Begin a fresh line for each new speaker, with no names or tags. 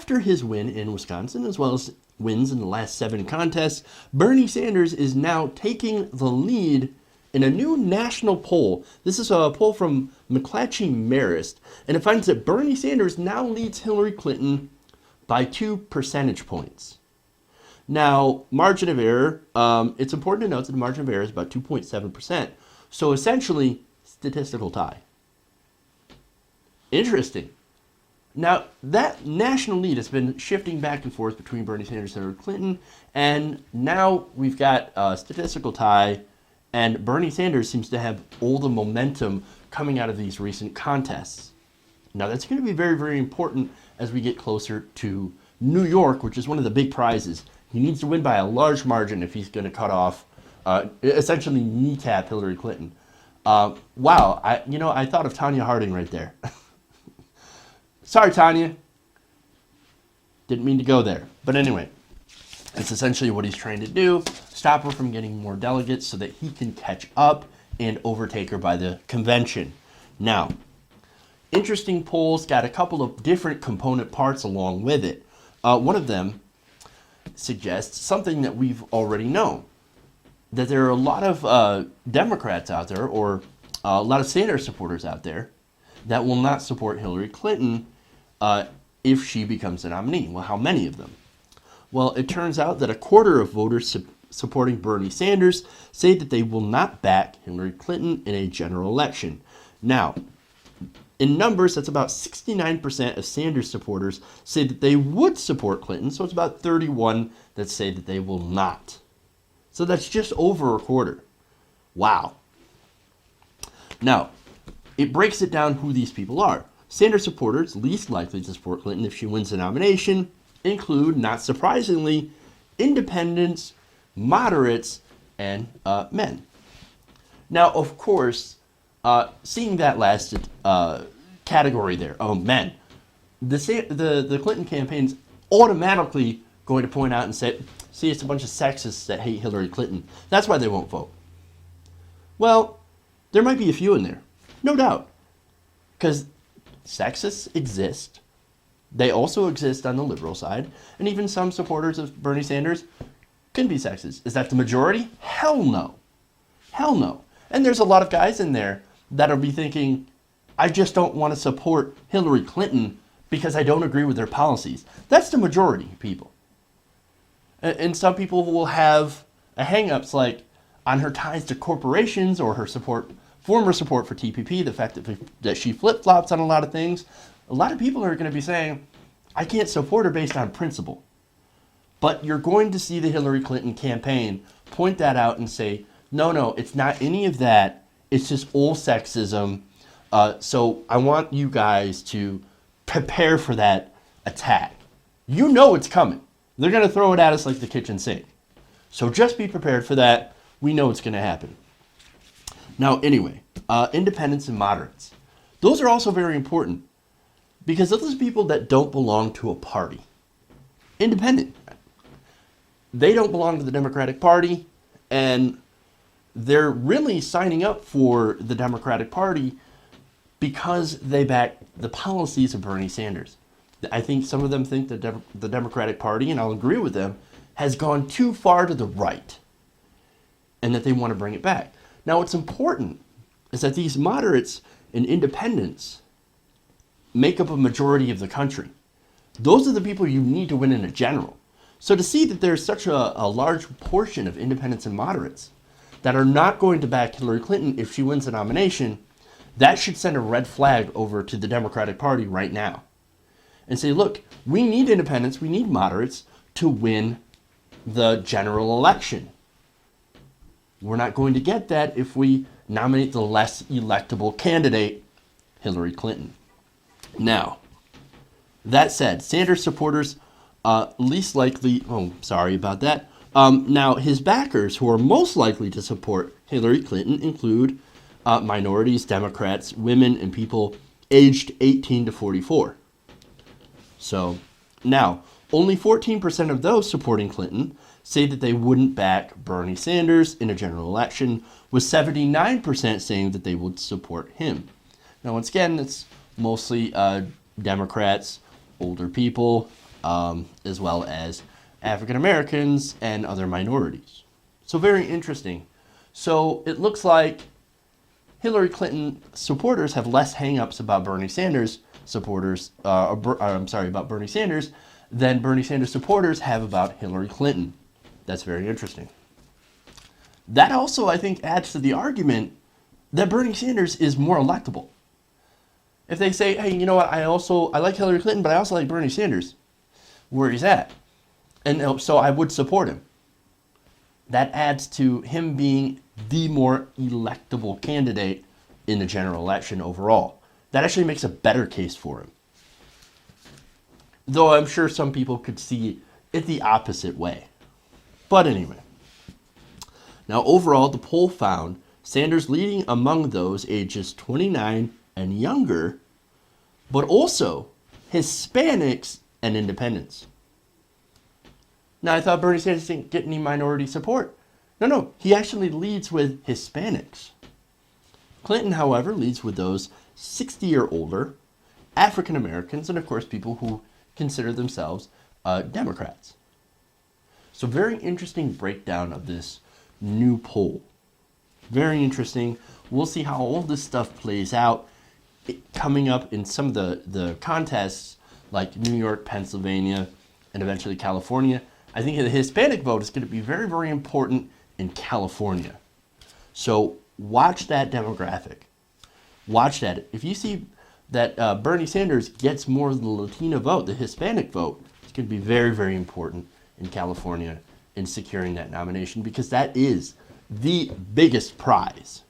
after his win in Wisconsin, as well as wins in the last 7 contests, Bernie Sanders is now taking the lead in a new national poll. This is a poll from McClatchy-Marist, and it finds that Bernie Sanders now leads Hillary Clinton by 2 percentage points. Now, margin of error, it's important to note that the margin of error is about 2.7%. So essentially, statistical tie. Interesting. Now, that national lead has been shifting back and forth between Bernie Sanders and Hillary Clinton, and now we've got a statistical tie, and Bernie Sanders seems to have all the momentum coming out of these recent contests. Now, that's going to be very, very important as we get closer to New York, which is one of the big prizes. He needs to win by a large margin if he's going to cut off, essentially kneecap Hillary Clinton. Wow, I thought of Tanya Harding right there. Sorry, Tanya. Didn't mean to go there. But anyway, it's essentially what he's trying to do, stop her from getting more delegates so that he can catch up and overtake her by the convention. Now, interesting polls got a couple of different component parts along with it. One of them suggests something that we've already known, that there are a lot of Democrats out there, or a lot of Sanders supporters out there, that will not support Hillary Clinton if she becomes the nominee. Well, how many of them? Well, it turns out that a quarter of voters supporting Bernie Sanders say that they will not back Hillary Clinton in a general election. Now, in numbers, that's about 69% of Sanders supporters say that they would support Clinton, so it's about 31 that say that they will not. So that's just over a quarter. Wow. Now, it breaks it down who these people are. Sanders supporters least likely to support Clinton if she wins the nomination include, not surprisingly, independents, moderates, and men. Now, of course, seeing that last category there, men, the Clinton campaign's automatically going to point out and say, see, it's a bunch of sexists that hate Hillary Clinton. That's why they won't vote. Well, there might be a few in there, no doubt, because sexists exist. They also exist on the liberal side, and even some supporters of Bernie Sanders can be sexist. Is that the majority? Hell no. Hell no. And there's a lot of guys in there that'll be thinking, I just don't want to support Hillary Clinton because I don't agree with their policies. That's the majority of people. And some people will have a hang-ups like on her ties to corporations or her former support for TPP, the fact that she flip-flops on a lot of things. A lot of people are going to be saying, I can't support her based on principle. But you're going to see the Hillary Clinton campaign point that out and say, no, it's not any of that. It's just all sexism. So I want you guys to prepare for that attack. You know it's coming. They're going to throw it at us like the kitchen sink. So just be prepared for that. We know it's going to happen. Now, anyway, independents and moderates. Those are also very important because those are people that don't belong to a party. Independent. They don't belong to the Democratic Party, and they're really signing up for the Democratic Party because they back the policies of Bernie Sanders. I think some of them think that the Democratic Party, and I'll agree with them, has gone too far to the right and that they want to bring it back. Now, what's important is that these moderates and independents make up a majority of the country. Those are the people you need to win in a general. So to see that there's such a large portion of independents and moderates that are not going to back Hillary Clinton if she wins the nomination, that should send a red flag over to the Democratic Party right now. And say, look, we need independents, we need moderates to win the general election. We're not going to get that if we nominate the less electable candidate, Hillary Clinton. Now, that said, Sanders supporters least likely, sorry about that. Now, his backers who are most likely to support Hillary Clinton include minorities, Democrats, women, and people aged 18 to 44. So, now, only 14% of those supporting Clinton say that they wouldn't back Bernie Sanders in a general election, with 79% saying that they would support him. Now, once again, it's mostly Democrats, older people, as well as African Americans and other minorities. So very interesting. So it looks like Hillary Clinton supporters have less hang-ups about Bernie Sanders supporters, about Bernie Sanders than Bernie Sanders supporters have about Hillary Clinton. That's very interesting. That also, I think, adds to the argument that Bernie Sanders is more electable. If they say, hey, you know what, I like Hillary Clinton, but I also like Bernie Sanders, where he's at. And so I would support him. That adds to him being the more electable candidate in the general election overall. That actually makes a better case for him. Though I'm sure some people could see it the opposite way. But anyway. Now overall, the poll found Sanders leading among those ages 29 and younger, but also Hispanics and independents. Now, I thought Bernie Sanders didn't get any minority support. No, he actually leads with Hispanics. Clinton, however, leads with those 60 or older, African Americans, and of course people who consider themselves Democrats. So very interesting breakdown of this new poll. Very interesting. We'll see how all this stuff plays out coming up in some of the contests like New York, Pennsylvania, and eventually California. I think the Hispanic vote is going to be very, very important in California. So watch that demographic. Watch that. If you see that Bernie Sanders gets more of the Latino vote, the Hispanic vote, it's going to be very, very important in California in securing that nomination because that is the biggest prize